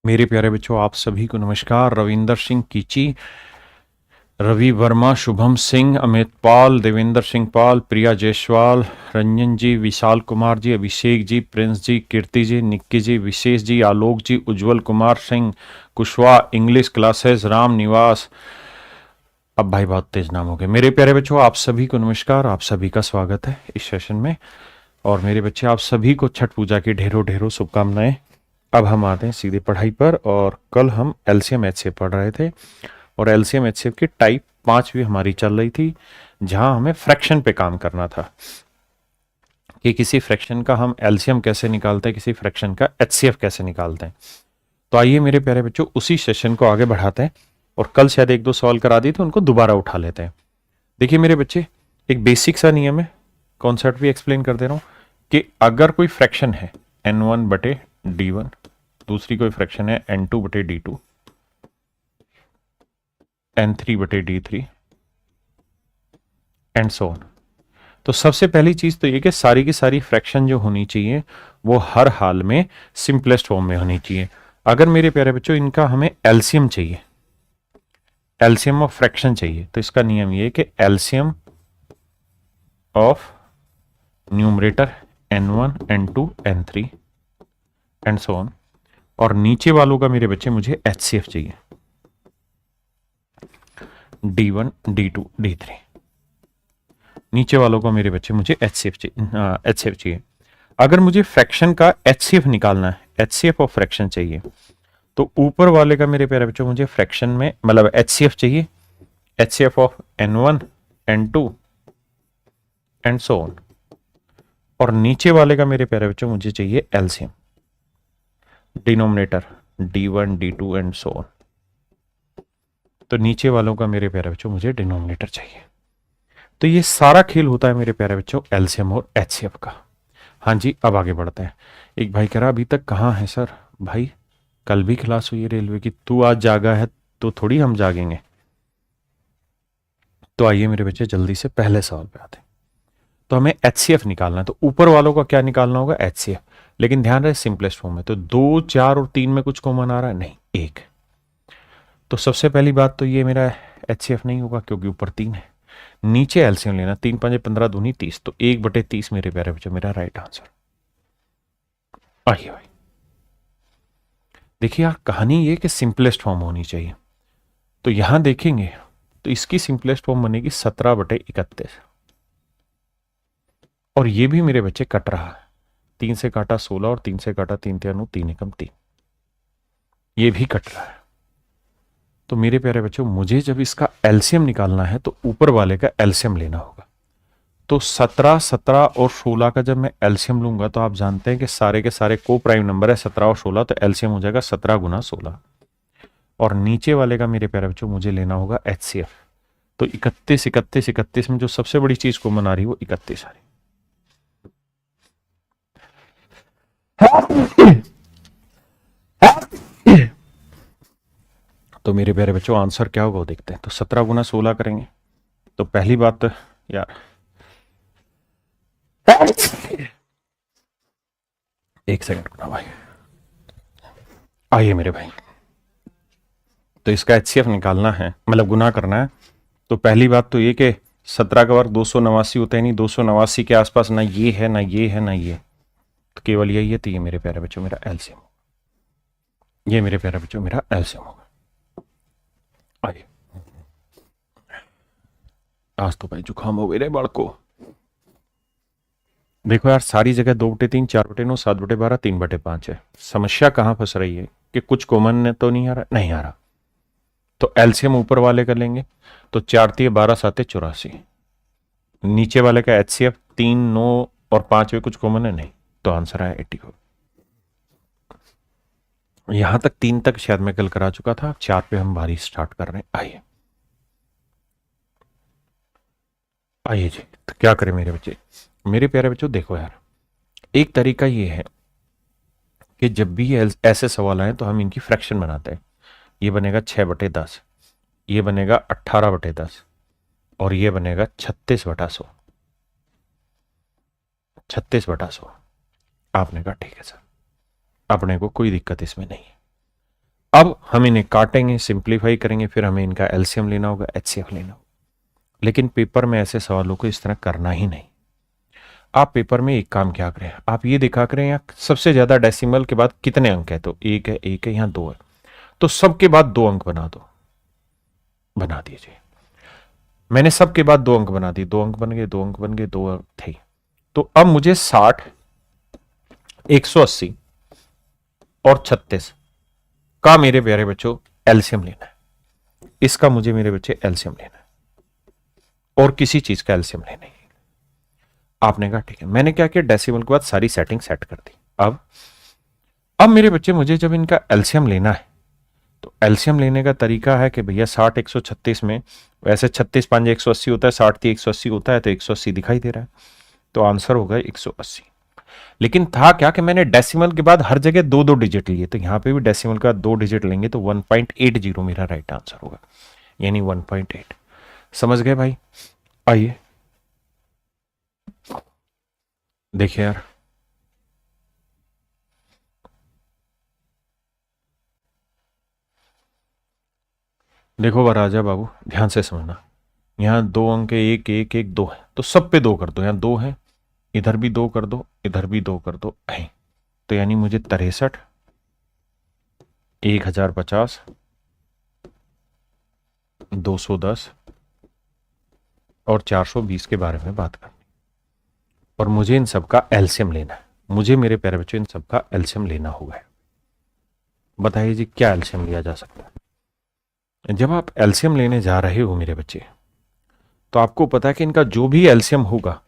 मेरे प्यारे बच्चों, आप सभी को नमस्कार। रविंदर सिंह कीची, रवि वर्मा, शुभम सिंह, अमित पाल, देवेंद्र सिंह पाल, प्रिया जायसवाल, रंजन जी, विशाल कुमार जी, अभिषेक जी, प्रिंस जी, कीर्ति जी, निक्की जी, विशेष जी, आलोक जी, उज्जवल कुमार सिंह, कुशवाहा, इंग्लिश क्लासेस, राम निवास। अब भाई बहुत तेज नाम हो गए। मेरे प्यारे बच्चों, आप सभी को नमस्कार। आप सभी का स्वागत है इस सेशन में। और मेरे बच्चे, आप सभी को छठ पूजा की ढेरों ढेरों शुभकामनाएं। अब हम आते हैं सीधे पढ़ाई पर। और कल हम एलसीएम एचसीएफ पढ़ रहे थे और एलसीएम एचसीएफ की टाइप 5 भी हमारी चल रही थी, जहां हमें फ्रैक्शन पे काम करना था कि किसी फ्रैक्शन का हम एलसीएम कैसे निकालते हैं, किसी फ्रैक्शन का एचसीएफ कैसे निकालते हैं। तो आइए मेरे प्यारे बच्चों, उसी सेशन को आगे बढ़ाते हैं और कल शायद एक दो सवाल करा दिए थे, उनको दोबारा उठा लेते हैं। देखिए मेरे बच्चे, एक बेसिक सा नियम है, कॉन्सेप्ट भी एक्सप्लेन कर दे रहा हूं कि अगर कोई फ्रैक्शन है n1 बटे d1, दूसरी कोई फ्रैक्शन है n2 बटे d2, n3 बटे d3 एंड सो ऑन। तो सबसे पहली चीज तो ये कि सारी की सारी फ्रैक्शन जो होनी चाहिए वो हर हाल में सिंपलेस्ट फॉर्म में होनी चाहिए। अगर मेरे प्यारे बच्चों इनका हमें एलसीएम चाहिए, एलसीएम ऑफ फ्रैक्शन चाहिए, तो इसका नियम ये है कि LCM of numerator n1 n2 n3 and so on, और नीचे वालों का मेरे बच्चे मुझे एचसीएफ चाहिए, d1 d2 d3। नीचे वालों का मेरे बच्चे मुझे एचसीएफ चाहिए। अगर मुझे फ्रैक्शन का एचसीएफ निकालना है, एचसीएफ ऑफ फ्रैक्शन चाहिए, तो ऊपर वाले का मेरे प्यारे बच्चों मुझे फ्रैक्शन में मतलब एचसीएफ चाहिए, HCF of n1 n2 and so on. और नीचे वाले का मेरे प्यारे बच्चों मुझे चाहिए LCM, denominator d1 d2 and so on. तो नीचे वालों का मेरे प्यारे बच्चों मुझे डिनोमिनेटर चाहिए। तो ये सारा खेल होता है मेरे प्यारे बच्चों एलसीएम और एचसीएफ का। हाँ जी, अब आगे बढ़ते हैं। एक भाई कह रहा अभी तक कहाँ है सर? भाई कल भी क्लास हुई है रेलवे की, तू आज जागा है तो थोड़ी हम जागेंगे। तो आइए मेरे बच्चे जल्दी से पहले सवाल पे आते हैं। तो हमें एचसीएफ निकालना है, तो ऊपर वालों का क्या निकालना होगा? एचसीएफ। लेकिन ध्यान रहे सिंपलेस्ट फॉर्म में, तो 2 4 और 3 में कुछ कॉमन आ रहा है? नहीं, एक। तो सबसे पहली बात तो ये मेरा एचसीएफ नहीं होगा क्योंकि ऊपर 3 है। नीचे एलसीएम लेना, 3 5 15 दूनी 30, तो 1/30 मेरे प्यारे बच्चों मेरा राइट आंसर। आइए भाई देखिए यार, कहानी ये कि सिंपलेस्ट फॉर्म होनी चाहिए। तो यहां देखेंगे तो इसकी सिंपलेस्ट फॉर्म बनेगी 17/31, और ये भी मेरे बच्चे कट रहा है। 3 से काटा 16 और 3 से काटा 3 3 3 एकम 3, ये भी कट रहा है। तो मेरे प्यारे बच्चों मुझे जब इसका एलसीएम निकालना है तो ऊपर वाले का एलसीएम लेना होगा। तो 17 17 और 16 का जब मैं एलसीएम लूंगा तो आप जानते हैं कि सारे के सारे को प्राइम नंबर है 17 और 16, तो एलसीएम हो जाएगा 17 गुना 16। और नीचे वाले का मेरे प्यारे बच्चों मुझे लेना होगा एचसीएफ। तो 31 31 31 में जो सबसे बड़ी चीज कॉमन आ रही है वो 31 आ रही है। तो मेरे प्यारे बच्चों आंसर क्या होगा वो देखते हैं। तो 17 गुना 16 करेंगे तो पहली बात तो यार, एक सेकंड रुकना भाई। आइए मेरे भाई, तो इसका एचसीएफ निकालना है, मतलब गुना करना है। तो पहली बात तो ये कि 17 का वर्ग 289 होता है, नहीं 289 के आसपास ना ये है ना ये है ना ये, तो केवल यही है। तो ये मेरे प्यारे बच्चों मेरा एलसीएम, ये मेरे प्यारे बच्चों मेरा एलसीएम होगा। आइए, आज तो भाई जुकाम हो गए रे बालको। देखो यार, सारी जगह 2/3 4/9 7/12 3/5 है। समस्या कहां फंस रही है कि कुछ कॉमन तो नहीं आ रहा, नहीं आ रहा। तो एलसीएम ऊपर वाले का लेंगे, तो 4 3 12 7 84। नीचे वाले का एचसीएफ 3 9 और 5 में कुछ कॉमन है? नहीं, तो आंसर आया 84। यहां तक 3 तक शायद मैं कल करा चुका था, 4 पे हम भारी स्टार्ट कर रहे हैं। आइए आइए जी, तो क्या करें मेरे बच्चे? मेरे प्यारे बच्चों देखो यार, एक तरीका ये है कि जब भी ऐसे सवाल आए तो हम इनकी फ्रैक्शन बनाते हैं। ये बनेगा 6/10, ये बनेगा 18/10, और ये बनेगा 36/100। 36/100। आपने कहा ठीक है सर, अपने को कोई दिक्कत इसमें नहीं है। अब हम इन्हें काटेंगे, सिंप्लीफाई करेंगे, फिर हमें इनका एलसीएम लेना होगा, एचसीएफ लेना होगा। लेकिन पेपर में ऐसे सवालों को इस तरह करना ही नहीं। आप पेपर में एक काम क्या करें, आप ये दिखा करें यहाँ सबसे ज्यादा डेसिमल के बाद कितने अंक है, तो एक है, एक है, यहाँ दो है, तो सबके बाद दो अंक बना दो, बना दीजिए। मैंने सबके बाद दो अंक बना दिए, दो अंक बन गए, दो अंक बन गए, दो अंक थे। तो अब मुझे 60, 180 और 36 का मेरे प्यारे बच्चों एलसीएम लेना है। इसका मुझे मेरे बच्चे एलसीएम लेना है, और किसी चीज का एलसीएम लेना है। आपने कहा ठीक है, मैंने क्या किया, डेसिमल के बाद सारी सेटिंग सेट कर दी। अब मेरे बच्चे मुझे जब इनका एलसीएम लेना है, तो एलसीएम लेने का तरीका है कि भैया 60 136 में वैसे 36 5 180 होता है, 60 3 180 होता है, तो 180 दिखाई दे रहा है, तो आंसर होगा 180। लेकिन था क्या कि मैंने डेसिमल के बाद हर जगह दो दो डिजिट लिए, तो यहां पे भी डेसिमल का दो डिजिट लेंगे तो 1.80 मेरा राइट आंसर होगा, यानी 1.8। समझ गए भाई? आइए देखिए यार, देखो राजा बाबू ध्यान से समझना, यहाँ दो अंक एक एक एक दो है, तो सब पे दो कर दो, यहाँ दो है, इधर भी दो कर दो, इधर भी दो कर दो, तो यानी मुझे 63, 1050, 210 और 420 के बारे में बात करनी, और मुझे इन सब का एलसीएम लेना है। मुझे मेरे प्यारे बच्चों इन सब का एलसीएम लेना होगा। बताइए जी क्या एलसीएम लिया जा सकता है? जब आप एलसीएम लेने जा रहे हो मेरे बच्चे, तो आपको पता है कि इनका जो भी एलसीएम होगा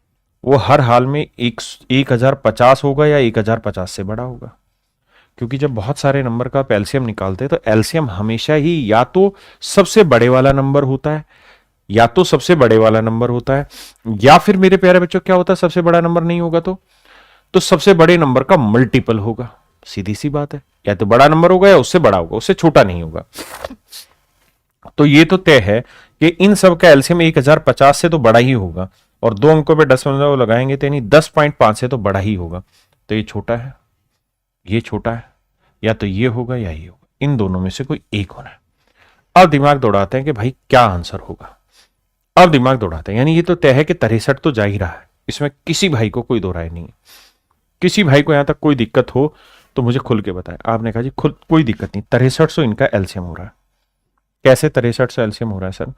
वो हर हाल में 1050 होगा या 1050 से बड़ा होगा। क्योंकि जब बहुत सारे नंबर का आप एलसीएम निकालते हैं, तो एलसीएम हमेशा ही या तो सबसे बड़े वाला नंबर होता है, या तो सबसे बड़े वाला नंबर होता है, या फिर मेरे प्यारे बच्चों क्या होता है, सबसे बड़ा नंबर नहीं होगा तो सबसे बड़े नंबर का मल्टीपल होगा। सीधी सी बात है, या तो बड़ा नंबर होगा या उससे बड़ा होगा, उससे छोटा नहीं होगा। तो ये तो तय है कि इन सब का एलसीएम 1050 से तो बड़ा ही होगा, और दो अंकों पे दशमलव लगाएंगे तो यानी 10.5 से तो बड़ा ही होगा। तो ये छोटा है, ये छोटा है, या तो ये होगा या ये होगा, इन दोनों में से कोई एक होना है। अब दिमाग दौड़ाते हैं कि भाई क्या आंसर होगा। अब दिमाग दौड़ाते हैं, यानी ये तो तय है कि 63 तो जा ही रहा है, इसमें किसी भाई को कोई दो राय नहीं है। किसी भाई को यहां तक कोई दिक्कत हो तो मुझे खुल के बताए। आपने कहा जी खुद कोई दिक्कत नहीं, 63 इनका एलसीएम हो रहा है। कैसे 63 एलसीएम हो रहा है सर?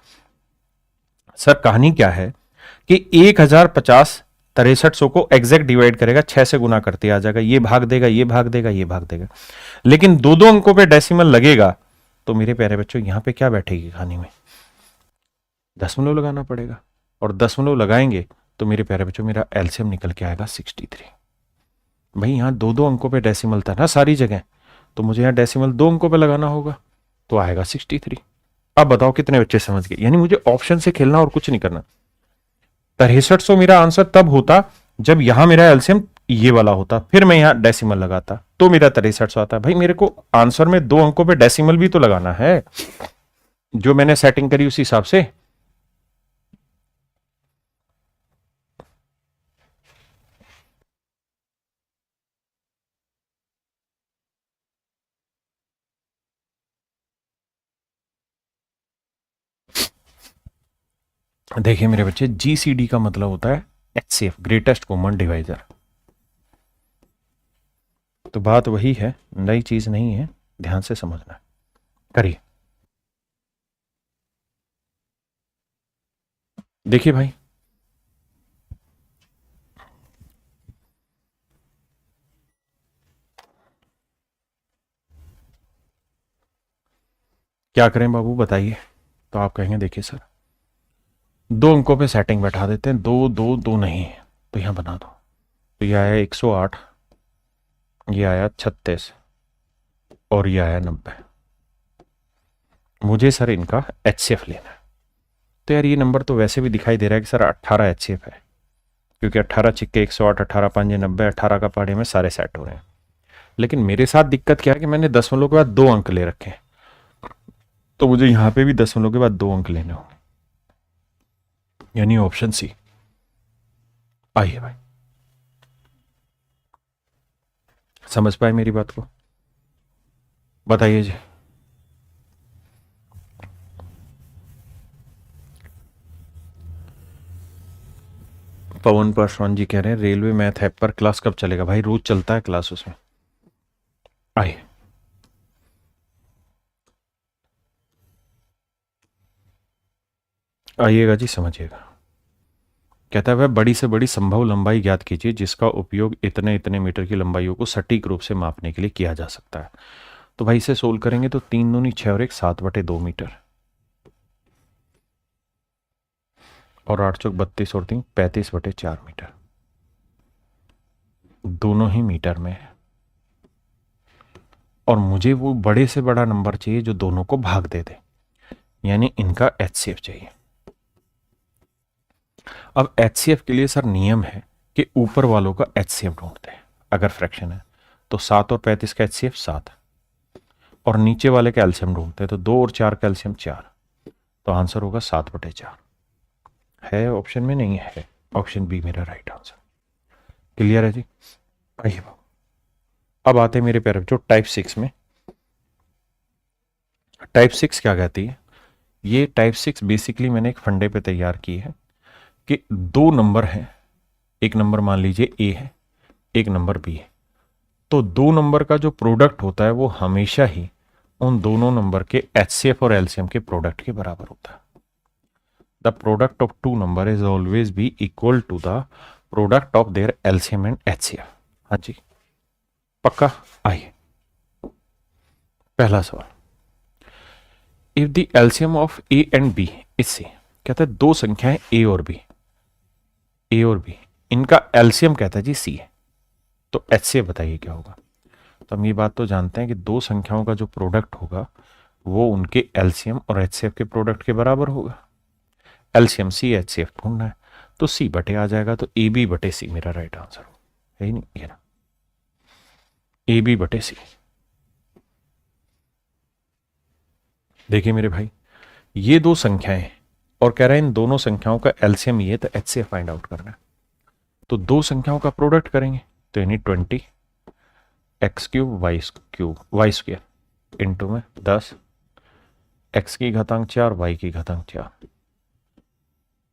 सर कहानी क्या है कि 1050 6300 को एग्जैक्ट डिवाइड करेगा, 6 से गुना करते आ जाएगा, ये भाग देगा, ये भाग देगा, ये भाग देगा, लेकिन दो दो अंकों पे डेसिमल लगेगा, तो मेरे प्यारे बच्चों यहां पे क्या बैठेगी कहानी में? दशमलव लगाना पड़ेगा, और दशमलव लगाएंगे तो मेरे प्यारे बच्चों मेरा एलसीएम निकल के आएगा 63। भाई यहां दो दो अंकों पे डेसिमल था ना सारी जगह, तो मुझे यहां डेसिमल दो अंकों पे लगाना होगा, तो आएगा 63। अब बताओ कितने बच्चे समझ गए? यानी मुझे ऑप्शन से खेलना और कुछ नहीं करना। 6300 मेरा आंसर तब होता जब यहां मेरा एलसीएम ये वाला होता, फिर मैं यहां डेसिमल लगाता तो मेरा 6300 आता। भाई मेरे को आंसर में दो अंकों पे डेसिमल भी तो लगाना है, जो मैंने सेटिंग करी उस हिसाब से। देखिए मेरे बच्चे, जीसीडी का मतलब होता है एचसीएफ, ग्रेटेस्ट कॉमन डिवाइजर। तो बात वही है, नई चीज नहीं है, ध्यान से समझना। करिए। देखिए भाई, क्या करें बाबू बताइए? तो आप कहेंगे देखिए सर, दो अंकों पे सेटिंग बैठा देते हैं, दो दो दो नहीं है तो यहां बना दो। तो ये आया 108, ये आया 36 और ये आया 90। मुझे सर इनका एचसीएफ लेना है। तो यार ये नंबर तो वैसे भी दिखाई दे रहा है कि सर 18 एचसीएफ है, क्योंकि 18 छिक्के 108, 18 5 90, 18 का पहाड़े में सारे सेट हो रहे हैं। लेकिन मेरे साथ दिक्कत क्या है कि मैंने दशमलव के बाद दो अंक ले रखे हैं, तो मुझे यहां पे भी दशमलव के बाद दो अंक लेने होंगे, यानी ऑप्शन सी। आइए भाई, समझ पाए मेरी बात को? बताइए जी। पवन पासवान जी कह रहे हैं रेलवे मैथ ऐप पर क्लास कब चलेगा? भाई रोज चलता है क्लास उसमें। आइए, आइएगा जी, समझिएगा। कहता है वह बड़ी से बड़ी संभव लंबाई ज्ञात कीजिए जिसका उपयोग इतने इतने मीटर की लंबाइयों को सटीक रूप से मापने के लिए किया जा सकता है। तो भाई इसे सोल्व करेंगे तो 3 दूनी 6 और 1 7/2 मीटर और 8 चौक 32 और 3 35/4 मीटर, दोनों ही मीटर में है। और मुझे वो बड़े से बड़ा नंबर चाहिए जो दोनों को भाग दे दे, यानी इनका एचसीएफ चाहिए। अब एचसीएफ के लिए सर नियम है कि ऊपर वालों का एचसीएफ ढूंढते हैं। अगर फ्रैक्शन है तो 7 और 35 का एचसीएफ 7 और नीचे वाले का एलसीएम ढूंढते हैं तो 2 और 4 का एलसीएम 4, तो आंसर होगा 7/4। है ऑप्शन में? नहीं है, ऑप्शन बी मेरा राइट आंसर। क्लियर है जी? आइए अब आते हैं मेरे प्यारे बच्चों टाइप 6 में। टाइप 6 क्या कहती है? ये टाइप 6 बेसिकली मैंने एक फंडे पे तैयार की है कि दो नंबर हैं, एक नंबर मान लीजिए ए है, एक नंबर बी है, तो दो नंबर का जो प्रोडक्ट होता है वो हमेशा ही उन दोनों नंबर के एचसीएफ और एलसीएम के प्रोडक्ट के बराबर होता है। The product of two number is always be equal to the product of their LCM and HCF. हाँ जी, पक्का? आइए पहला सवाल, if the LCM of a and b is c. कहता है दो संख्याएं ए और बी, ए और बी, इनका एलसीएम कहता है जी सी है, तो एचसीएफ बताइए क्या होगा? तो हम ये बात तो जानते हैं कि दो संख्याओं का जो प्रोडक्ट होगा वो उनके एलसीएम और एचसीएफ के प्रोडक्ट के बराबर होगा। एलसीएम सी, एचसीएफ ढूंढना है, तो सी बटे आ जाएगा, तो ए बी बटे सी मेरा राइट आंसर हो, है ही नहीं? ये ना, ए बी बटे सी। देखिए मेरे भाई, ये दो संख्याएं हैं और कह रहे हैं इन दोनों संख्याओं का एलसीएम ये, तो एचसीएफ फाइंड आउट करना है। तो दो संख्याओं का प्रोडक्ट करेंगे तो यानी 20 x cube y square into में 10 एक्स की घातांक 4 वाई की घातांक 4,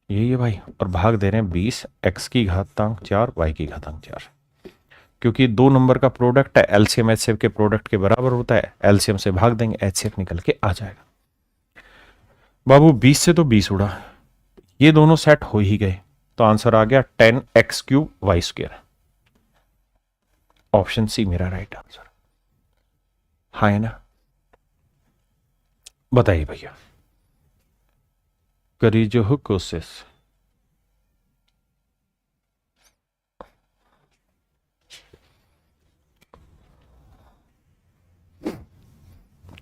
यही है भाई, और भाग दे रहे हैं 20 एक्स की घातांक 4 वाई की घातांक 4। क्योंकि दो नंबर का प्रोडक्ट है, एलसीएम एचसीएफ के प्रोडक्ट के बराबर होता है, एलसीएम से भाग देंगे, एचसीएफ निकल के आ जाएगा। बाबू 20 से तो 20 उड़ा, ये दोनों सेट हो ही गए, तो आंसर आ गया 10 x cube y square. Option C मेरा राइट आंसर। हाँ है ना? बताइए भैया, करी जो हो कोशिश।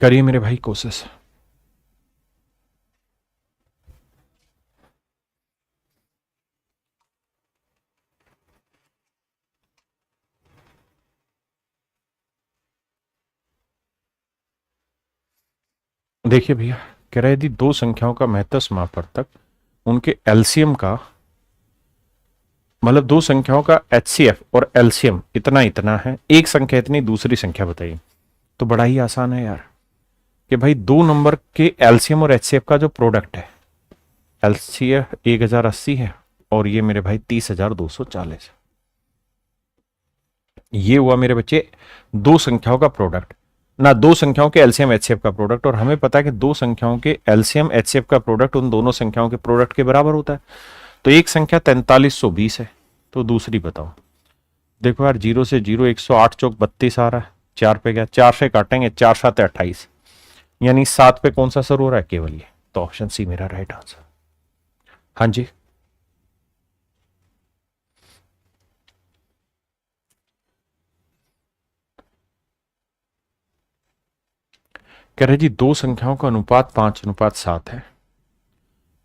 करिए मेरे भाई कोशिश। देखिए भैया, कह रहे यदि दो संख्याओं का महत्तम समापवर्तक उनके एलसीएम का, मतलब दो संख्याओं का एचसीएफ और एलसीएम इतना इतना है, एक संख्या इतनी, दूसरी संख्या बताइए, तो बड़ा ही आसान है यार कि भाई दो नंबर के एलसीएम और एचसीएफ का जो प्रोडक्ट है, एलसीएफ 1080 है और ये मेरे भाई 30,240 है। ये हुआ मेरे बच्चे दो संख्याओं का प्रोडक्ट, ना दो संख्याओं के एलसीएम एचसीएफ का प्रोडक्ट, और हमें पता है कि दो संख्याओं के एलसीएम एचसीएफ का प्रोडक्ट उन दोनों संख्याओं के प्रोडक्ट के बराबर होता है। तो एक संख्या 4320 है, तो दूसरी बताओ। देखो यार, 0 से 0 108 चौक 32 आ रहा है, 4 पे गया, 4 से काटेंगे, 4 7 28, यानी 7 पे कौन सा सर हो रहा है? केवल ये, तो ऑप्शन सी मेरा राइट आंसर। हाँ जी, कह रहे जी दो संख्याओं का अनुपात 5:7 है,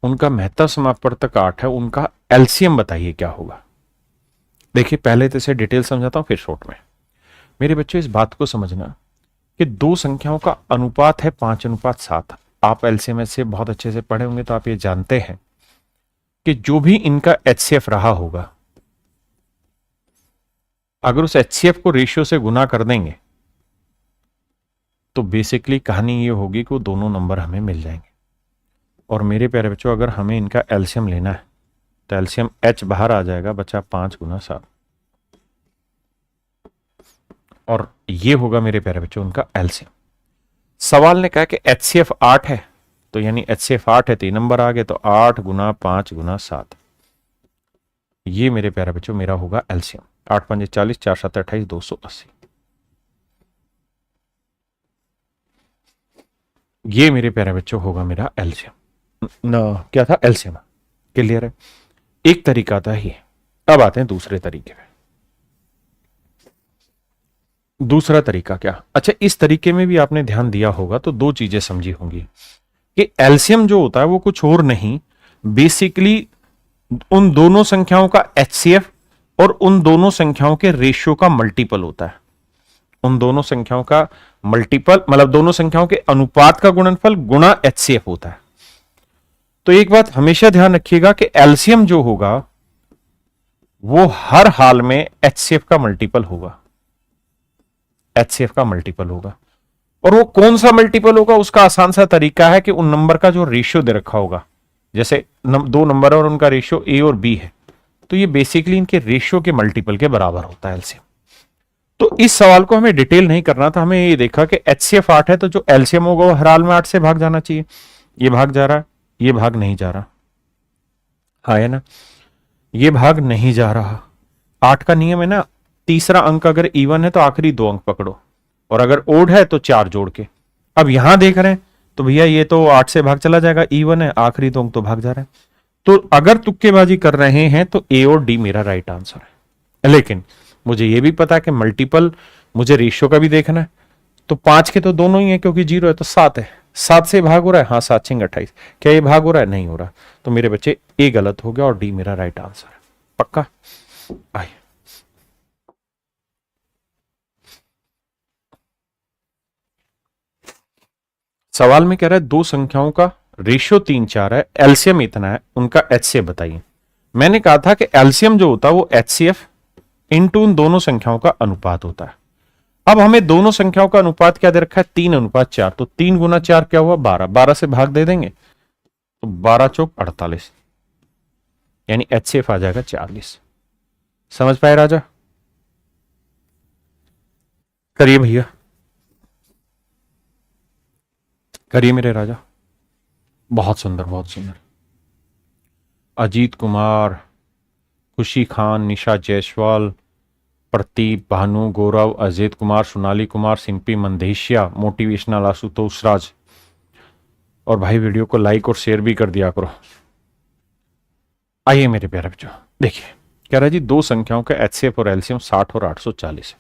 उनका महत्तम समापवर्तक 8 है, उनका एलसीएम बताइए क्या होगा? देखिए पहले तो इसे डिटेल समझाता हूं फिर शॉर्ट में। मेरे बच्चों इस बात को समझना कि दो संख्याओं का अनुपात है 5:7। आप एलसीएम से बहुत अच्छे से पढ़े होंगे तो आप ये जानते हैं कि जो भी इनका एचसीएफ रहा होगा, अगर उस एचसीएफ को रेशियो से गुना कर देंगे तो बेसिकली कहानी ये होगी कि वो दोनों नंबर हमें मिल जाएंगे। और मेरे प्यारे बच्चों, अगर हमें इनका एलसीएम लेना है तो एलसीएम H बाहर आ जाएगा, बचा 5 गुना 7, और ये होगा मेरे प्यारे बच्चों उनका एलसीएम। सवाल ने कहा कि HCF 8 है, तो यानी HCF 8 है, 3 नंबर आ गए, तो 8 गुना 5 गुना 7, ये मेरे प्यारे बच्चों मेरा होगा एलसीएम। 8 5 40, 4 7 28, 280, ये मेरे प्यारे बच्चों होगा मेरा एलसीएम ना, क्या था एलसीएम। क्लियर है, एक तरीका था ये। अब आते हैं दूसरे तरीके पे। दूसरा तरीका क्या, अच्छा इस तरीके में भी आपने ध्यान दिया होगा तो दो चीजें समझी होंगी कि एलसीएम जो होता है वो कुछ और नहीं, बेसिकली उन दोनों संख्याओं का एचसीएफ और उन दोनों संख्याओं के रेशियो का मल्टीपल होता है। उन दोनों संख्याओं का मल्टीपल मतलब दोनों संख्याओं के अनुपात का गुणनफल गुणा एचसीएफ होता है। तो एक बात हमेशा ध्यान रखिएगा कि एलसीएम जो होगा वो हर हाल में एचसीएफ का मल्टीपल होगा, एचसीएफ का मल्टीपल होगा। और वो कौन सा मल्टीपल होगा, उसका आसान सा तरीका है कि उन नंबर का जो रेशियो दे रखा होगा, जैसे दो नंबर है और उनका रेशियो ए और बी है, तो ये बेसिकली इनके रेशियो के मल्टीपल के बराबर होता है एलसीएम। तो इस सवाल को हमें डिटेल नहीं करना था, हमें ये देखा कि एचसीएफ 8 है तो जो एलसीएम होगा वो हर हाल में 8 से भाग जाना चाहिए। ये भाग जा रहा है, ये भाग नहीं जा रहा, हाँ है ना, ये भाग नहीं जा रहा। 8 का नियम है ना, तीसरा अंक अगर इवन है तो आखिरी 2 अंक पकड़ो, और अगर ओड है तो 4 जोड़ के। अब यहां देख रहे हैं तो भैया ये तो 8 से भाग चला जाएगा, इवन है, आखिरी 2 अंक तो भाग जा रहे हैं। तो अगर तुक्केबाजी कर रहे हैं तो ए और डी मेरा राइट आंसर है। लेकिन मुझे ये भी पता है कि मल्टीपल मुझे रेशियो का भी देखना है, तो 5 के तो दोनों ही है क्योंकि 0 है तो 7 है, 7 से भाग हो रहा है, हाँ 7 6 28, क्या ये भाग हो रहा है, नहीं हो रहा। तो मेरे बच्चे ए गलत हो गया और डी मेरा राइट आंसर है। पक्का? आइए सवाल में कह रहा है दो संख्याओं का रेशियो 3 4 है, एलसीएम इतना है, उनका एचसीएफ बताइए। मैंने कहा था कि एलसीएम जो होता है वो एचसीएफ इनटू उन दोनों संख्याओं का अनुपात होता है। अब हमें दोनों संख्याओं का अनुपात क्या दे रखा है, 3 अनुपात 4, तो 3 गुना 4 क्या हुआ, 12, 12 से भाग दे देंगे तो 12 चौक 48, यानी एचसीएफ आ जाएगा 40। समझ पाए राजा? करिए भैया, करिए मेरे राजा। बहुत सुंदर, बहुत सुंदर। अजीत कुमार, खुशी खान, निशा जायसवाल, प्रतीप, भानु, गौरव, अजीत कुमार, सोनाली कुमार, सिंपी मंदेशिया, मोटिवेशनल आशुतोष राज। और भाई वीडियो को लाइक और शेयर भी कर दिया करो। आइए मेरे प्यारे बच्चों, देखिए कह रहा है जी दो संख्याओं का एचसीएफ और एलसीएम 60 और 840 है।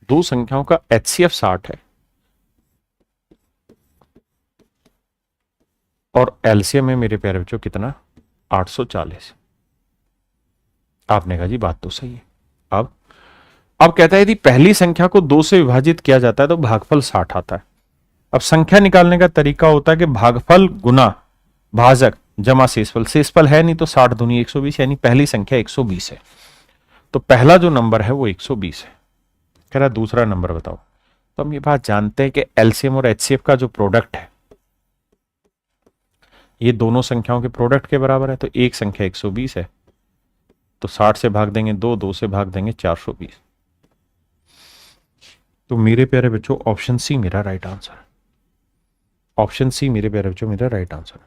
दो संख्याओं का एचसीएफ 60 है और एलसीएम है मेरे प्यारे बच्चों कितना, 840। आपने कहा जी बात तो सही है। अब कहता है यदि पहली संख्या को 2 से विभाजित किया जाता है तो भागफल 60 आता है। अब संख्या निकालने का तरीका होता है कि भागफल गुना भाजक जमा शेषफल, शेषफल है नहीं तो 60 दूनी 120, यानी पहली संख्या 120 है, तो पहला जो नंबर है वो 120 है। कह रहा दूसरा नंबर बताओ। तो हम ये बात जानते हैं कि एलसीएम और एचसीएफ का जो प्रोडक्ट है ये दोनों संख्याओं के प्रोडक्ट के बराबर है, तो एक संख्या 120 है, तो 60 से भाग देंगे 2, 2 से भाग देंगे 420। तो मेरे प्यारे बच्चों ऑप्शन सी मेरा राइट आंसर है। ऑप्शन सी मेरे प्यारे बच्चों मेरा राइट आंसर है।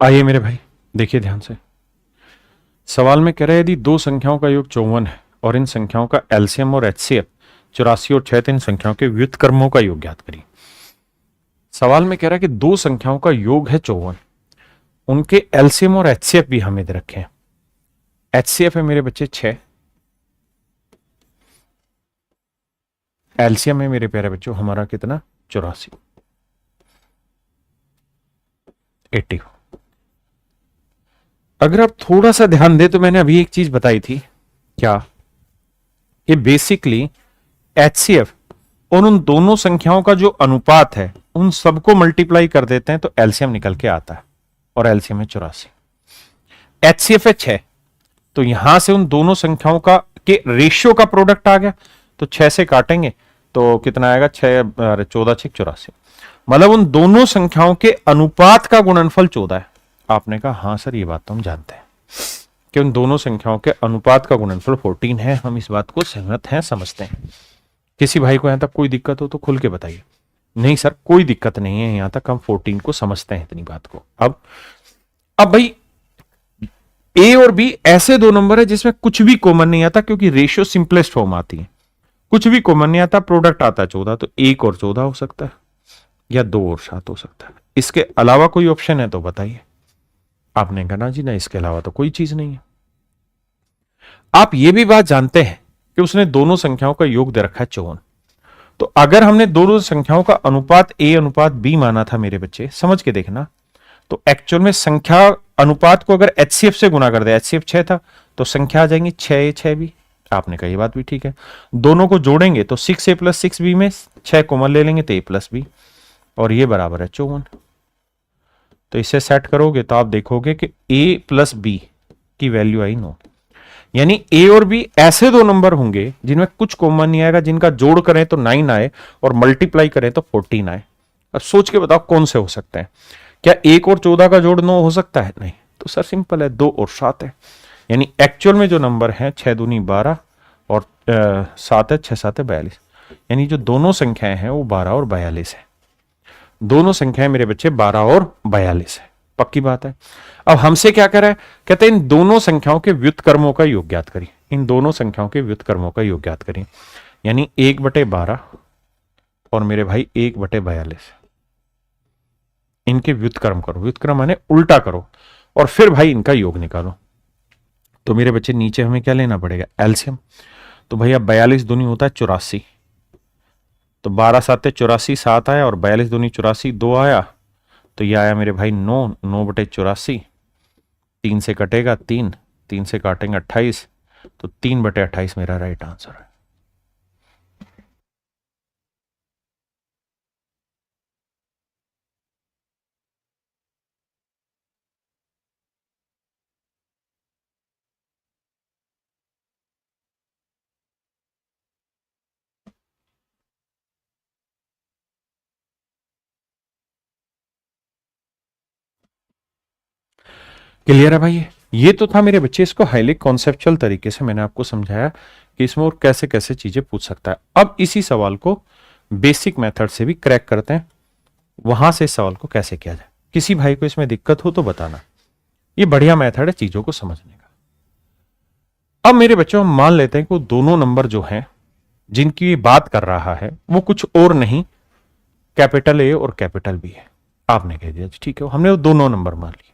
आइए मेरे भाई देखिए ध्यान से, सवाल में कह रहे हैं यदि दो संख्याओं का योग 54 है और इन संख्याओं का एलसीएम और एचसीएफ 84 और 6, इन संख्याओं के व्युत्क्रमों का योग ज्ञात करिए। सवाल में कह रहा है कि दो संख्याओं का योग है 54, उनके एलसीएम और एचसीएफ भी हमें दे रखे हैं। एचसीएफ है मेरे बच्चे 6, एलसीएम है मेरे प्यारे बच्चों हमारा कितना, 84, 80। अगर आप थोड़ा सा ध्यान दें तो मैंने अभी एक चीज बताई थी, क्या, कि बेसिकली एचसीएफ और उन दोनों संख्याओं का जो अनुपात है उन सबको मल्टीप्लाई कर देते हैं तो एलसीएम निकल के आता है, और एलसीएम है 84। एचसीएफ है 6, तो यहां से उन दोनों संख्याओं का के रेशियो का प्रोडक्ट आ गया, तो 6 से काटेंगे तो कितना आएगा, 6 14 6 84, मतलब उन दोनों संख्याओं के अनुपात का गुणनफल 14 है। आपने कहा हाँ सर ये बात तो हम जानते हैं कि उन दोनों संख्याओं के अनुपात का गुणनफल 14 है, हम इस बात को सहमत हैं, समझते हैं। किसी भाई को यहां तक कोई दिक्कत हो तो खुल के बताइए। नहीं सर कोई दिक्कत नहीं है, यहां तक हम 14 को समझते हैं, इतनी बात को। अब भाई ए और बी ऐसे दो नंबर है जिसमें कुछ भी कॉमन नहीं आता, क्योंकि रेशियो सिंपलेस्ट फॉर्म आती है, कुछ भी कॉमन नहीं आता, प्रोडक्ट आता है 14, तो 1 और 14 हो सकता है या 2 और 7 हो सकता है। इसके अलावा कोई ऑप्शन है तो बताइए। आपने कहा ना जी ना, इसके अलावा तो कोई चीज नहीं है। आप ये भी बात जानते हैं कि उसने दोनों संख्याओं का योग दे रखा है 54, तो अगर हमने दोनों संख्याओं का अनुपात ए अनुपात बी माना था मेरे बच्चे, समझ के देखना, तो एक्चुअल में संख्या अनुपात को अगर एचसीएफ से गुना कर दे, एचसीएफ 6 था तो संख्या आ जाएंगी 6A 6B। आपने कहा ये बात भी ठीक है। दोनों को जोड़ेंगे तो 6A + 6B में 6 कॉमन ले लेंगे तो A + B, और ये बराबर है 54। तो इसे सेट करोगे तो आप देखोगे कि A + B की वैल्यू आई 9, यानी ए और बी ऐसे दो नंबर होंगे जिनमें कुछ कॉमन नहीं आएगा, जिनका जोड़ करें तो 9 आए और मल्टीप्लाई करें तो 14 आए। अब सोच के बताओ कौन से हो सकते हैं। क्या 1 और 14 का जोड़ 9 हो सकता है? नहीं। तो सर सिंपल है, 2 और 7 है। यानी एक्चुअल में जो नंबर है 6 दूनी 12 और 7 है, 6 7 है 42, यानी जो दोनों संख्याएं हैं वो 12 और 42 है। दोनों संख्याएं मेरे बच्चे 12 और 42 है, पक्की बात है। अब हमसे क्या करा है, कहते हैं इन दोनों संख्याओं के व्युत्क्रमों का योग ज्ञात करिए, इन दोनों संख्याओं के व्युत्क्रमों का योग ज्ञात करिए, यानी 1/12 और मेरे भाई 1/42, इनके व्युत्क्रम करो, व्युत्क्रम माने उल्टा करो, और फिर भाई इनका योग निकालो। तो मेरे बच्चे नीचे हमें क्या लेना पड़ेगा, एलसीएम। तो भैया 42 दूनी होता है 84, तो 12 7 84, 7 आया, और 42 दूनी 84, 2 आया, तो ये आया मेरे भाई 9, 9/84, 3 से कटेगा 3, 3 से काटेंगे 28, तो 3/28 मेरा राइट आंसर है। क्लियर है भाई? ये तो था मेरे बच्चे, इसको हाईली कॉन्सेप्चुअल तरीके से मैंने आपको समझाया कि इसमें और कैसे कैसे चीजें पूछ सकता है। अब इसी सवाल को बेसिक मेथड से भी क्रैक करते हैं, वहां से इस सवाल को कैसे किया जाए। किसी भाई को इसमें दिक्कत हो तो बताना, ये बढ़िया मेथड है चीजों को समझने का। अब मेरे बच्चों हम मान लेते हैं कि वो दोनों नंबर जो हैं जिनकी ये बात कर रहा है वो कुछ और नहीं, कैपिटल ए और कैपिटल बी है। आपने कह दिया ठीक है, हमने वो दोनों नंबर मान लिए।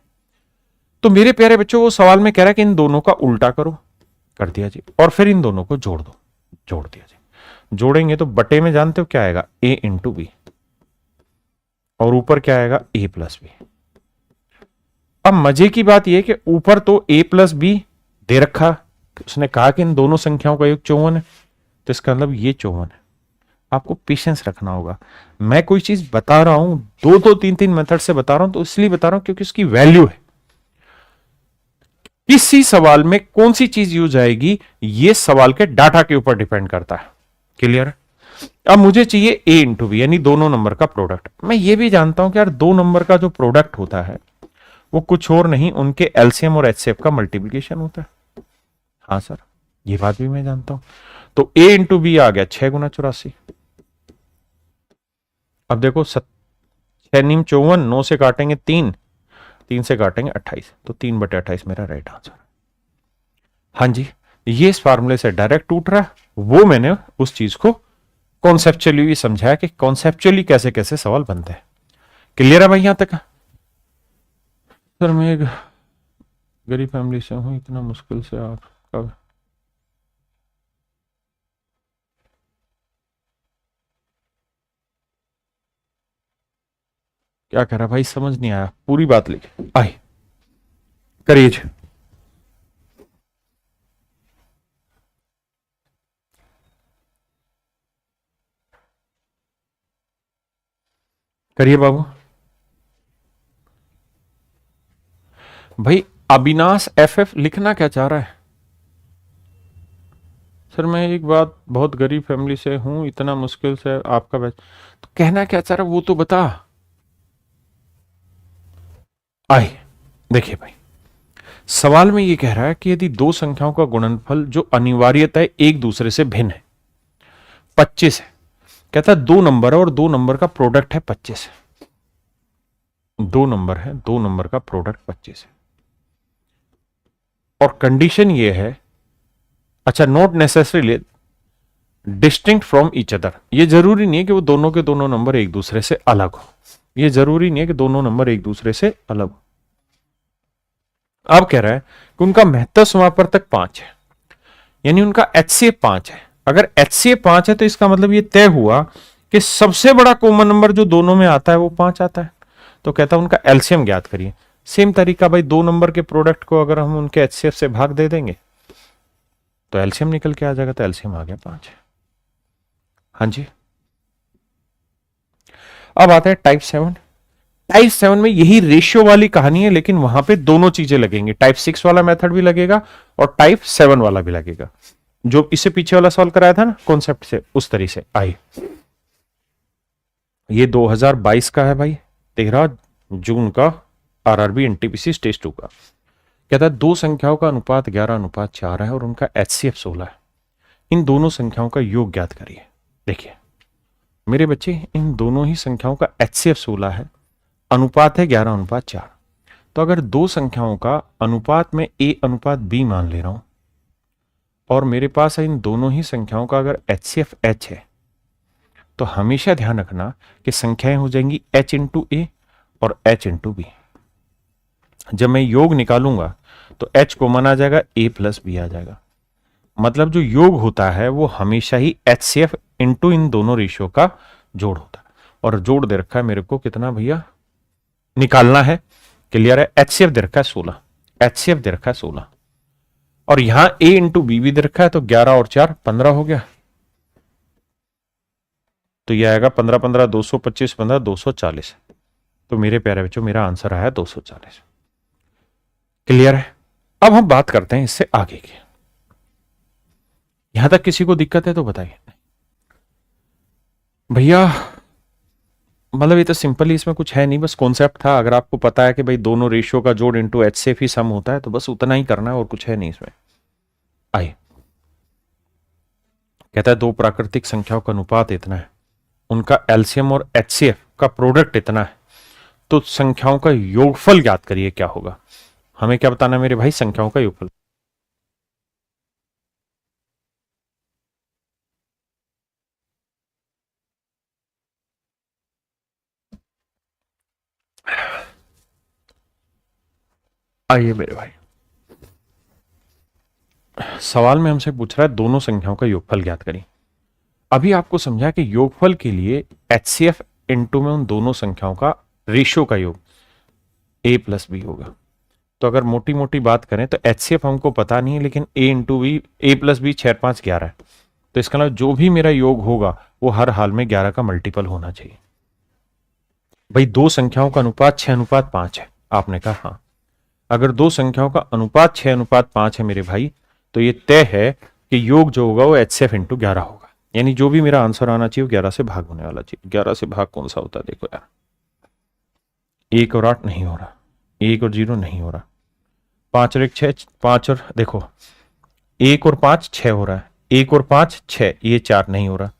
तो मेरे प्यारे बच्चों वो सवाल में कह रहा है कि इन दोनों का उल्टा करो, कर दिया जी, और फिर इन दोनों को जोड़ दो, जोड़ दिया जी। जोड़ेंगे तो बटे में जानते हो क्या आएगा, a × b, और ऊपर क्या आएगा, a + b। अब मजे की बात यह कि ऊपर तो a + b दे रखा, उसने कहा कि इन दोनों संख्याओं का योग 54 है, तो इसका मतलब ये 54 है। आपको पेशेंस रखना होगा, मैं कोई चीज बता रहा हूं, 2 3 मेथड से बता रहा हूं, तो इसलिए बता रहा हूं क्योंकि उसकी वैल्यू है। किसी सवाल में कौन सी चीज यूज आएगी ये सवाल के डाटा के ऊपर डिपेंड करता है। क्लियर है? अब मुझे चाहिए a × b, यानी दोनों नंबर का प्रोडक्ट। मैं ये भी जानता हूं कि यार दो नंबर का जो प्रोडक्ट होता है वो कुछ और नहीं, उनके एलसीएम और एचसीएफ का मल्टीप्लीकेशन होता है। हाँ सर ये बात भी मैं जानता हूं। तो a × b आ गया 6 × 84। अब देखो 6 × 54, 9 से काटेंगे 3, 3 से काटेंगे 28, तो 3/28 मेरा राइट आंसर। हाँ जी, ये इस फार्मूले से डायरेक्ट टूट रहा है, वो मैंने उस चीज को कॉन्सेप्चुअली भी समझाया कि कॉन्सेप्चुअली कैसे कैसे सवाल बनते हैं। क्लियर है भाई यहां तक? सर मैं एक गरीब फैमिली से हूं, इतना मुश्किल से आपका क्या कह रहा भाई, समझ नहीं आया, पूरी बात लिख आई करिए। करिए बाबू। भाई अविनाश एफएफ लिखना क्या चाह रहा है? सर मैं एक बात, बहुत गरीब फैमिली से हूं, इतना मुश्किल से आपका बैच, तो कहना क्या चाह रहा है वो तो बता। आए देखिए भाई, सवाल में ये कह रहा है कि यदि दो संख्याओं का गुणनफल जो अनिवार्यतः एक दूसरे से भिन्न है 25 है, कहता है दो नंबर है और दो नंबर का प्रोडक्ट है 25 है। दो नंबर है, दो नंबर का प्रोडक्ट 25 है और कंडीशन ये है, अच्छा not necessarily distinct from each other, ये जरूरी नहीं है कि वो दोनों के दोनों नंबर एक दूसरे से अलग हो, ये जरूरी नहीं है कि दोनों नंबर एक दूसरे से अलग हो। अब कह रहा है कि उनका महत्तम समापवर्तक 5 है, यानी उनका एचसीएफ 5 है। अगर एचसीएफ 5 है तो इसका मतलब ये तय हुआ कि सबसे बड़ा कॉमन नंबर जो दोनों में आता है वो 5 आता है। तो कहता है उनका एलसीएम ज्ञात करिए। सेम तरीका भाई, दो नंबर के प्रोडक्ट को अगर हम उनके एचसीएफ से भाग दे देंगे तो एलसीएम निकल के आ जाएगा, तो एलसीएम आ गया 5। हाँ जी। अब आता है टाइप 7। टाइप 7 में यही रेशियो वाली कहानी है, लेकिन वहां पे दोनों चीजें लगेंगी, टाइप 6 वाला मेथड भी लगेगा और टाइप 7 वाला भी लगेगा, जो इससे पीछे वाला सॉल्व कराया था ना कॉन्सेप्ट से, उस तरह से। आई ये 2022 का है भाई, 13 जून का, आरआरबी एनटीपीसी स्टेज 2 का। कहता है दो संख्याओं का अनुपात 11:4 है और उनका एचसीएफ 16 है। इन दोनों संख्याओं का योग ज्ञात करिए। देखिए मेरे बच्चे, इन दोनों ही संख्याओं का एचसीएफ 16 है, अनुपात है 11:4। तो अगर दो संख्याओं का अनुपात में A/B मान ले रहा हूं और मेरे पास इन दोनों ही संख्याओं का अगर एचसीएफ H है, तो हमेशा ध्यान रखना कि संख्याएं हो जाएंगी H/A और H/B। जब मैं योग निकालूंगा तो H कॉमन आ जाएगा, A+B आ जाएगा। मतलब जो योग होता है वो हमेशा ही एचसीएफ इंटू इन दोनों रेशियो का जोड़ होता है। और जोड़ दे रखा है मेरे को कितना भैया, निकालना है, क्लियर है। एचसीएफ दे रखा है 16, एचसीएफ दे रखा है 16 और यहां A/B भी दे रखा है, तो 11 और 4 15 हो गया। तो यह आएगा 15 15 225 15 240। तो मेरे प्यारे बच्चों मेरा आंसर आया 240। क्लियर है। अब हम बात करते हैं इससे आगे की। यहां तक किसी को दिक्कत है तो बताइए भैया। मतलब ये तो सिंपल ही, इसमें कुछ है नहीं, बस कॉन्सेप्ट था। अगर आपको पता है कि भाई दोनों रेशियो का जोड़ इंटू एचसीएफ ही सम होता है तो बस उतना ही करना है और कुछ है नहीं इसमें। आइए, कहता है दो प्राकृतिक संख्याओं का अनुपात इतना है, उनका एलसीएम और एचसीएफ का प्रोडक्ट इतना है, तो संख्याओं का योगफल ज्ञात करिए क्या होगा। हमें क्या बताना है मेरे भाई, संख्याओं का योगफल। आइए मेरे भाई, सवाल में हमसे पूछ रहा है दोनों संख्याओं का योगफल ज्ञात करिए। अभी आपको समझा कि योगफल के लिए एचसीएफ इंटू में उन दोनों संख्याओं का रेशियो का योग A+B होगा। तो अगर मोटी मोटी बात करें तो एचसीएफ हमको पता नहीं है, लेकिन A/B, A+B 6 5 11 है। तो इसका मतलब जो भी मेरा योग होगा वो हर हाल में 11 का मल्टीपल होना चाहिए। भाई दो संख्याओं का अनुपात 6:5 है, आपने कहा हाँ। अगर दो संख्याओं का अनुपात 6:5 है मेरे भाई, तो ये तय है कि योग जो होगा वो एचसीएफ इंटू 11 होगा। यानी जो भी मेरा आंसर आना चाहिए वो 11 से भाग होने वाला चाहिए। 11 से भाग कौन सा होता है देखो यार, 1 और 8 नहीं हो रहा, 1 और 0 नहीं हो रहा, 5 और 1 6, 5 और देखो 1 और 5 6 हो रहा है, 1 और 5 6, ये 4 नहीं हो रहा,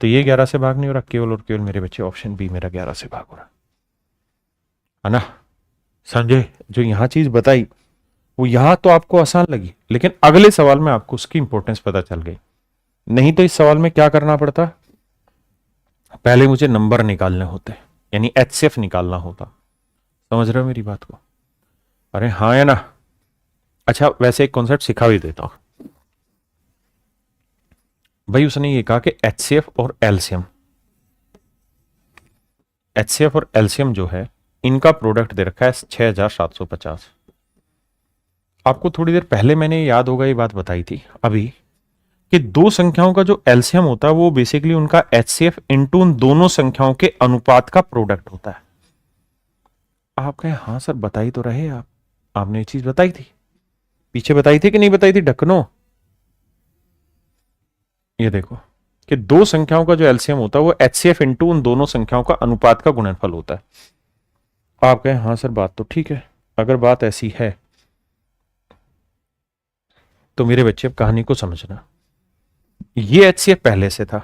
तो ये 11 से भाग नहीं हो रहा। केवल और केवल मेरे बच्चे ऑप्शन बी मेरा 11 से भाग हो रहा है ना। संजय जो यहां चीज बताई वो यहां तो आपको आसान लगी, लेकिन अगले सवाल में आपको उसकी इंपॉर्टेंस पता चल गई। नहीं तो इस सवाल में क्या करना पड़ता, पहले मुझे नंबर निकालने होते, यानी एचसीएफ निकालना होता। समझ रहे हो मेरी बात को? अरे हाँ है ना। अच्छा वैसे एक कॉन्सेप्ट सिखा भी देता हूं भाई। उसने ये कहा कि एचसीएफ और एलसीएम, एचसीएफ और एलसीएम जो है इनका प्रोडक्ट दे रखा है 6750। आपको थोड़ी देर पहले मैंने याद होगा ये बात बताई थी अभी, कि दो संख्याओं का जो एलसीएम होता है वो बेसिकली उनका एचसीएफ इंटू उन दोनों संख्याओं के अनुपात का प्रोडक्ट होता है। आप कहें हाँ सर बताई तो रहे आप, आपने ये चीज बताई थी, पीछे बताई थी कि नहीं बताई थी ढक्कनो? ये देखो कि दो संख्याओं का जो एलसीएम होता है वो एचसीएफ इंटू उन दोनों संख्याओं का अनुपात का गुणनफल होता है। आप कहें हाँ सर बात तो ठीक है, अगर बात ऐसी है तो मेरे बच्चे अब कहानी को समझना। ये एचसीएफ पहले से था,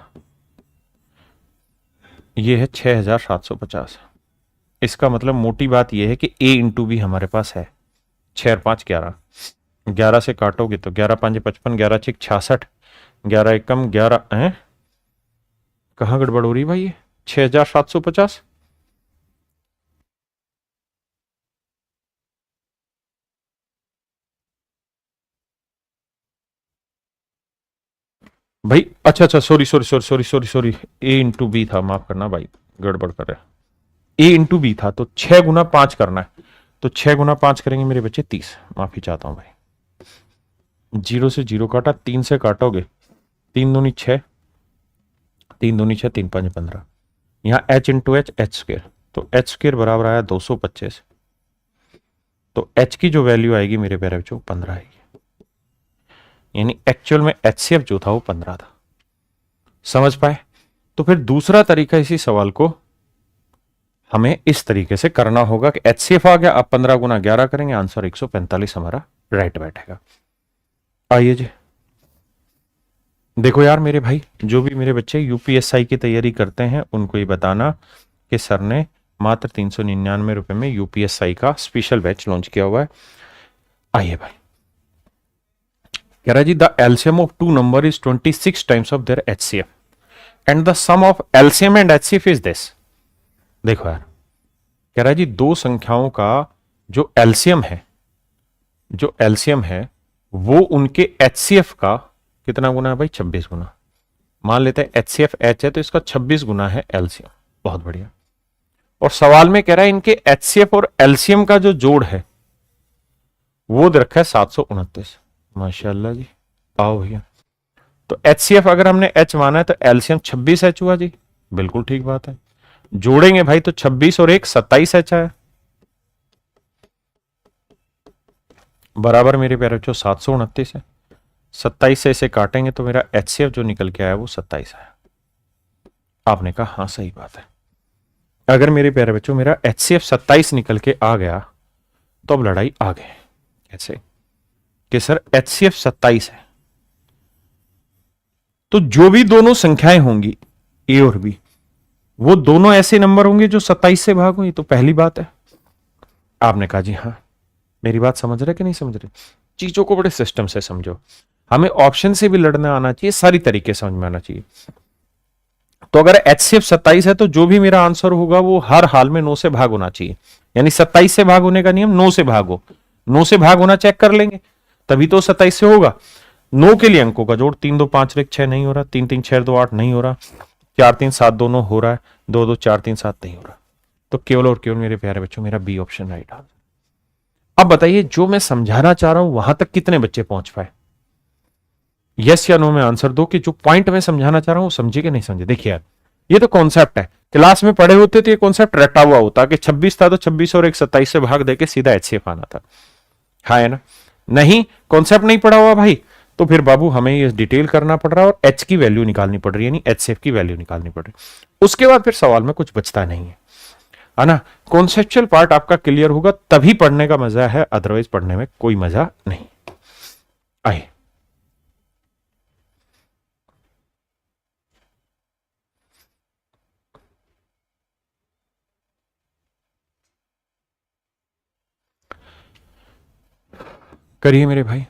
ये है 6750। इसका मतलब मोटी बात यह है कि ए इंटू बी हमारे पास है। 6 और 5 11, 11 से काटोगे तो 11 5 55, 11 6 66, 11 एकम 11 है। कहां गड़बड़ हो रही भाई? ये 6750। भाई अच्छा अच्छा, sorry sorry sorry sorry sorry sorry, A into B था, माफ करना भाई, गड़बड़ कर रहे। ए इंटू बी था तो 6 गुना 5 करना है, तो 6 गुना 5 करेंगे मेरे बच्चे 30। माफी चाहता हूं भाई, 0 से 0 काटा, 3 से काटोगे 3 दूनी 6, 3 दूनी 6, 3 5 15, यहां h into H, H square, तो एच स्क्र बराबर आया 225। तो h की जो वैल्यू आएगी मेरे प्यारे बच्चों 15 आएगी, यानी एक्चुअल में एचसीएफ जो था वो 15 था। समझ पाए? तो फिर दूसरा तरीका इसी सवाल को हमें इस तरीके से करना होगा कि एचसीएफ आ गया, अब 15 गुना 11 करेंगे, आंसर 145 हमारा राइट बैठेगा। आइए जी, देखो यार मेरे भाई, जो भी मेरे बच्चे यूपीएसआई की तैयारी करते हैं उनको ये बताना कि सर ने मात्र 399 रुपए में यूपीएसआई का स्पेशल बैच लॉन्च किया हुआ है। आइए भाई, कह रहा जी the LCM of two number is 26 times of their HCF and the sum of LCM and HCF is this. देखो यार, कह रहा जी दो संख्याओं का जो एलसीएम है, जो एलसीएम है वो उनके एचसीएफ का कितना गुना है भाई? 26 गुना। मान लेते हैं एचसीएफ एच है तो इसका 26 गुना है एलसीएम। बहुत बढ़िया। और सवाल में कह रहा है इनके एचसीएफ और एलसीएम का जो जोड़ है वो दे रखा है 729। माशाल्लाह जी, आओ भैया। तो एचसीएफ अगर हमने एच माना है तो एलसीएम 26 एच हुआ जी, बिल्कुल ठीक बात है। जोड़ेंगे भाई तो 26 और 1 27 एच है, बराबर मेरे प्यारे बच्चों 729 है। 27 से इसे काटेंगे तो मेरा एचसीएफ जो निकल के आया वो 27 है। आपने कहा हाँ सही बात है। अगर मेरे प्यारे बच्चों मेरा एचसीएफ 27 निकल के आ गया तो अब लड़ाई आगे कैसे कि सर एचसीएफ 27 है तो जो भी दोनों संख्याएं होंगी ए और बी वो दोनों ऐसे नंबर होंगे जो 27 से भाग हुई, तो पहली बात है। आपने कहा जी हाँ। मेरी बात समझ रहे कि नहीं समझ रहे? चीजों को बड़े सिस्टम से समझो, हमें ऑप्शन से भी लड़ना आना चाहिए, सारी तरीके समझ में आना चाहिए। तो अगर एचसीएफ 27 है तो जो भी मेरा आंसर होगा वो हर हाल में 9 से भाग होना चाहिए, यानी 27 से भाग होने का नियम 9 से भाग हो, 9 से भाग होना चेक कर लेंगे तभी तो 27 से होगा। 9 के लिए अंकों का जोड़ 3 2 5 1 6 नहीं हो रहा, 3 3 6 2 8 नहीं हो रहा, 4 3 7 2 9 हो रहा है, 2 2 4 3 7 नहीं हो रहा। तो केवल और केवल मेरे प्यारे बच्चों मेरा बी ऑप्शन राइट आंसर। अब बताइए जो मैं समझाना चाह रहा हूं वहां तक कितने बच्चे पहुंच पाए? यस या नो में आंसर दो कि जो पॉइंट मैं समझाना चाह रहा हूं समझे कि नहीं समझे। देखिए यार, ये तो कॉन्सेप्ट है, क्लास में पढ़े होते तो ये कॉन्सेप्ट रटा हुआ होता कि 26 था तो 26 और 1 27 से भाग देके सीधा एचसीएफ आना था। हाँ है ना? नहीं, कॉन्सेप्ट नहीं पढ़ा हुआ भाई तो फिर बाबू हमें ये डिटेल करना पड़ रहा है और एच की वैल्यू निकालनी पड़ रही है, यानी एचसीएफ की वैल्यू निकालनी पड़ रही है। उसके बाद फिर सवाल में कुछ बचता नहीं है ना? कॉन्सेप्चुअल पार्ट आपका क्लियर होगा तभी पढ़ने का मजा है, अदरवाइज पढ़ने में कोई मजा नहीं। आइए, करिए मेरे भाई।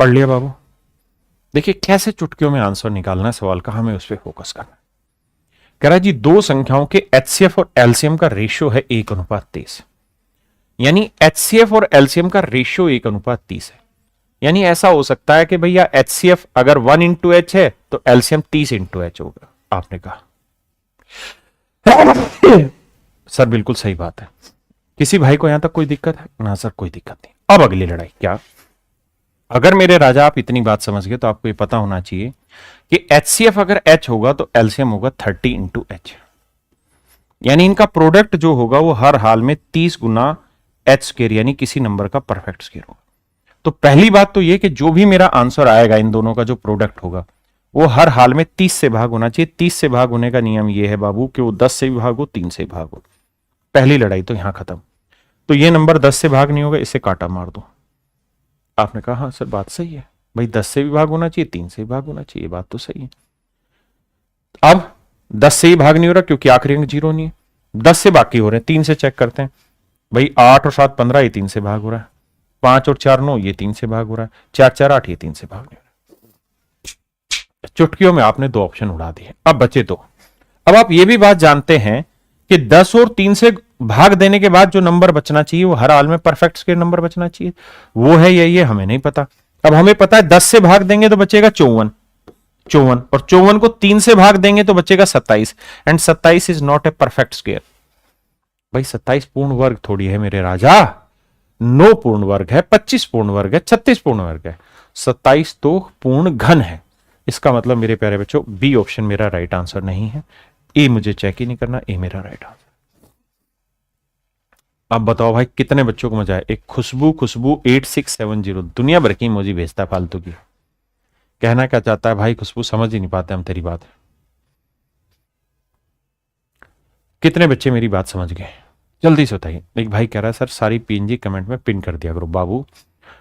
पढ़ लिया बाबू? देखिए कैसे चुटकियों में आंसर निकालना है सवाल का, हमें उस पर फोकस करना है। कह रहा है जी दो संख्याओं के एचसीएफ और एलसीएम का रेशियो है 1:30, यानी एचसीएफ और एलसीएम का रेशियो 1:30 है। यानी ऐसा हो सकता है कि भैया एचसीएफ अगर 1 इंटू एच है तो एलसीएम 30 इंटू एच होगा। आपने कहा सर बिल्कुल सही बात है। किसी भाई को यहां तक कोई दिक्कत है? ना सर कोई दिक्कत नहीं। अब अगली लड़ाई क्या, अगर मेरे राजा आप इतनी बात समझ गए तो आपको ये पता होना चाहिए कि HCF अगर H होगा तो LCM होगा 30 इंटू H, यानी इनका प्रोडक्ट जो होगा वो हर हाल में 30 गुना H स्क्वायर यानी किसी नंबर का परफेक्ट स्क्वायर होगा। तो पहली बात तो ये कि जो भी मेरा आंसर आएगा इन दोनों का जो प्रोडक्ट होगा वो हर हाल में 30 से भाग होना चाहिए। 30 से भाग होने का नियम ये है बाबू कि वो 10 से भी भाग हो 3 से भाग हो। पहली लड़ाई तो यहां खत्म। तो ये नंबर 10 से भाग नहीं होगा, इसे काटा मार दो। आपने कहा हाँ सर बात सही है भाई, 10 से भी भाग होना चाहिए 3 से भी भाग होना चाहिए, बात तो सही है। अब 10 से ही भाग नहीं हो रहा क्योंकि आखिरी अंक 0 नहीं है, 10 से बाकी हो रहे हैं, 3 से चेक करते हैं भाई। 8 और 7 15, ये 3 से भाग हो रहा है। 5 और 4 9, ये 3 से भाग हो रहा है। 4 4 8, ये 3 से भाग नहीं हो रहा। चुटकियों में आपने 2 ऑप्शन उड़ा दिए, अब बचे 2। अब आप ये भी बात जानते हैं कि 10 और 3 से भाग देने के बाद जो नंबर बचना चाहिए वो हर हाल में परफेक्ट स्क्वायर नंबर बचना चाहिए, वो है ये हमें नहीं पता। अब हमें पता है 10 से भाग देंगे तो बचेगा 54, और 54 को 3 से भाग देंगे तो बचेगा 27, and 27 is not a perfect square. भाई 27 पूर्ण वर्ग थोड़ी है मेरे राजा, 9 पूर्ण वर्ग है, 25 पूर्ण वर्ग है, 36 पूर्ण वर्ग है, 27 तो पूर्ण घन है। इसका मतलब मेरे प्यारे बच्चों बी ऑप्शन मेरा राइट आंसर नहीं है, ए मुझे चेक ही नहीं करना, ए मेरा राइट आंसर। अब बताओ भाई कितने बच्चों को मजा है? एक खुशबू 8670 दुनिया भर की इमोजी भेजता है फालतू की। कहना क्या चाहता है भाई खुशबू, समझ ही नहीं पाते हम तेरी बात। कितने बच्चे मेरी बात समझ गए जल्दी से बताइए। एक भाई कह रहा है सर सारी पीएनजी कमेंट में पिन कर दिया करो। बाबू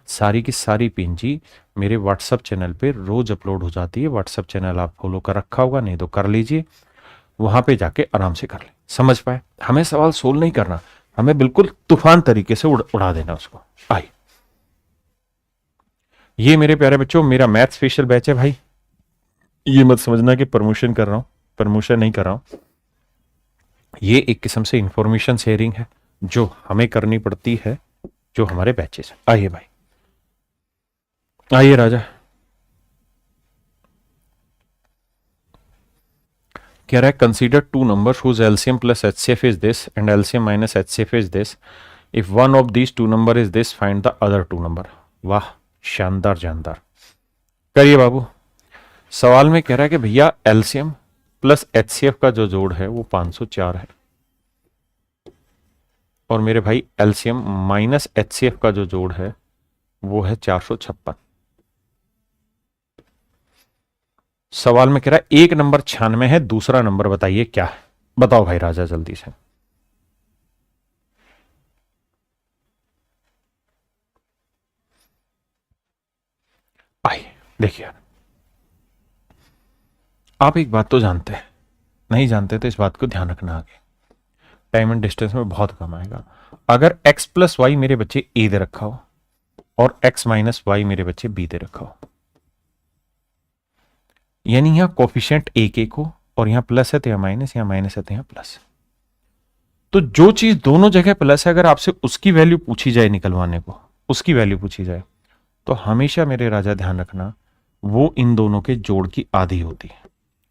सारी की सारी पीएनजी मेरे व्हाट्सएप चैनल पे रोज अपलोड हो जाती है। व्हाट्सएप चैनल आप फॉलो कर रखा होगा, नहीं तो कर लीजिए, वहां पे जाके आराम से कर ले। समझ पाए? हमें सवाल सोल्व नहीं करना, हमें बिल्कुल तूफान तरीके से उड़ा देना उसको। आई ये मेरे प्यारे बच्चों मेरा मैथ स्पेशल बैच है भाई। ये मत समझना कि प्रमोशन कर रहा हूं, प्रमोशन नहीं कर रहा हूं। ये एक किस्म से इंफॉर्मेशन शेयरिंग है जो हमें करनी पड़ती है, जो हमारे बैचेस। आइए भाई, आइए राजा। कह रहा है consider 2 numbers whose LCM plus HCF is this and LCM minus HCF is this. If one of these 2 number is this, find the other 2 number. वाह शानदार जानदार। करिए बाबू। सवाल में कह रहा है कि भैया LCM प्लस HCF का जो जोड़ है वो 504 है, और मेरे भाई LCM माइनस HCF का जो जोड़ है वो है 456। सवाल में कह रहा है एक नंबर 96 है, दूसरा नंबर बताइए क्या है। बताओ भाई राजा जल्दी से। आइए देखिए, आप एक बात तो जानते हैं, नहीं जानते तो इस बात को ध्यान रखना आगे टाइम एंड डिस्टेंस में बहुत कम आएगा। अगर x प्लस वाई मेरे बच्चे ए दे रखा हो और x माइनस वाई मेरे बच्चे बी दे रखा हो, यानी यहां कोफिशिएंट एक एक हो और यहां प्लस है तो यहां माइनस, यहां माइनस है तो यहां प्लस। तो जो चीज दोनों जगह प्लस है अगर आपसे उसकी वैल्यू पूछी जाए निकलवाने को, उसकी वैल्यू पूछी जाए, तो हमेशा मेरे राजा ध्यान रखना वो इन दोनों के जोड़ की आधी होती है,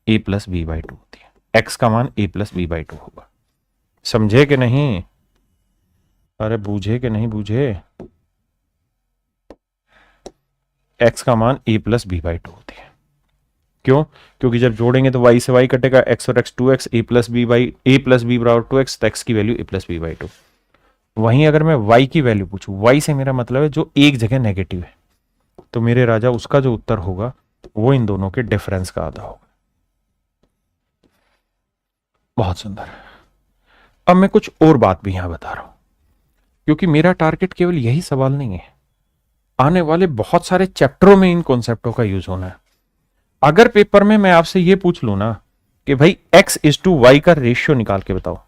a प्लस बी बाई 2 होती है। x का मान a प्लस बी बाई 2 होगा। समझे कि नहीं? अरे बूझे कि नहीं बूझे? x का मान a प्लस बी बाई 2 होती है। क्यों? क्योंकि जब जोड़ेंगे तो y से y कटेगा, x और x 2x, a plus B बराबर 2x, तो x की value a plus b by 2। वहीं अगर मैं y की वैल्यू पूछूं, y से मेरा मतलब है जो एक जगह नेगेटिव है, तो मेरे राजा उसका जो उत्तर होगा वो इन दोनों के डिफरेंस का आधा होगा। बहुत सुंदर। अब मैं कुछ और बात भी यहां बता रहा हूं, क्योंकि मेरा टारगेट केवल यही सवाल नहीं है, आने वाले बहुत सारे चैप्टरों में इन कॉन्सेप्टों का यूज होना है। अगर पेपर में मैं आपसे यह पूछ लूं ना कि भाई x इज टू वाई का रेशियो निकाल के बताओ,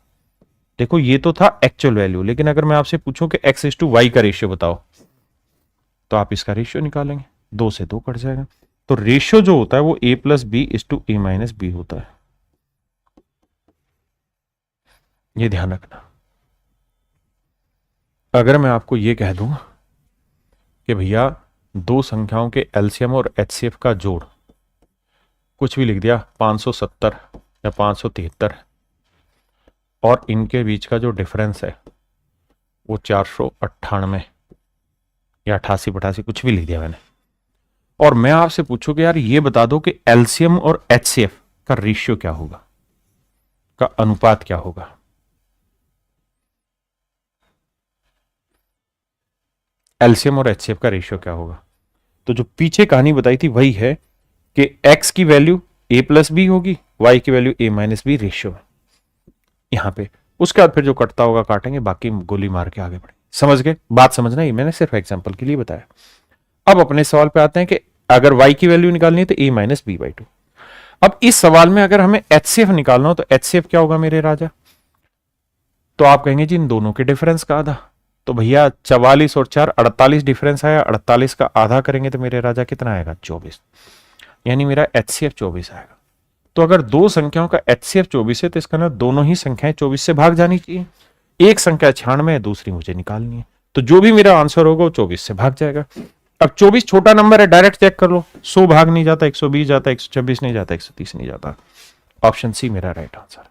देखो ये तो था एक्चुअल वैल्यू, लेकिन अगर मैं आपसे पूछूं कि x इज टू वाई का रेशियो बताओ, तो आप इसका रेशियो निकालेंगे, 2 से 2 कट जाएगा। तो रेशियो जो होता है वो a plus b is to a minus b होता है, ये ध्यान रखना। अगर मैं आपको ये कह दूं कि भैया दो संख्याओं के एलसीएम और एचसीएफ का जोड़, कुछ भी लिख दिया 570 या 573, और इनके बीच का जो डिफरेंस है वो 498 या 88 कुछ भी लिख दिया मैंने। और मैं आपसे पूछूं कि यार ये बता दो कि एलसीएम और एचसीएफ का रेशियो क्या होगा, का अनुपात क्या होगा। एलसीएम और एचसीएफ का रेशियो क्या होगा। तो जो पीछे कहानी बताई थी वही है कि x की वैल्यू a प्लस बी होगी, y की value a minus b ratio है यहां पे। उसके बाद फिर जो कटता होगा काटेंगे, बाकी गोली मार के आगे बढ़े। समझ गए बात? समझना ही मैंने सिर्फ एग्जांपल के लिए बताया। अब अपने सवाल पे आते हैं कि अगर y की वैल्यू निकालनी है तो a माइनस बी बाई 2। अब इस सवाल में अगर हमें एचसीएफ निकालना हो तो एचसीएफ क्या होगा मेरे राजा। तो आप कहेंगे जी इन दोनों के डिफरेंस का आधा। तो भैया 44 और 4 48 डिफरेंस आया, 48 का आधा करेंगे तो मेरे राजा कितना आएगा 24, यानी मेरा एचसीएफ 24 आएगा। तो अगर दो संख्याओं का एचसीएफ 24 है तो इसका ना दोनों ही संख्याएं 24 से भाग जानी चाहिए। एक संख्या 96 है, दूसरी मुझे निकालनी है, तो जो भी मेरा आंसर होगा वो 24 से भाग जाएगा। अब 24 छोटा नंबर है, डायरेक्ट चेक कर लो, 100 भाग नहीं जाता, 120 जाता, 126 नहीं जाता, 130 नहीं जाता। ऑप्शन सी मेरा राइट आंसर।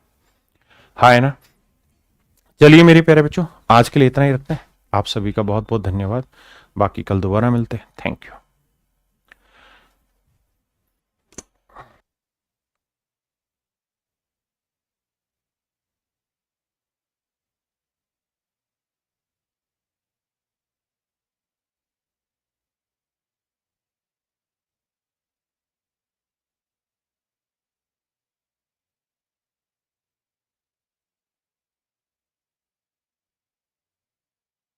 हाँ है ना। चलिए मेरे प्यारे बच्चों, आज के लिए इतना ही रखते हैं। आप सभी का बहुत बहुत धन्यवाद। बाकी कल दोबारा मिलते हैं। Thank you.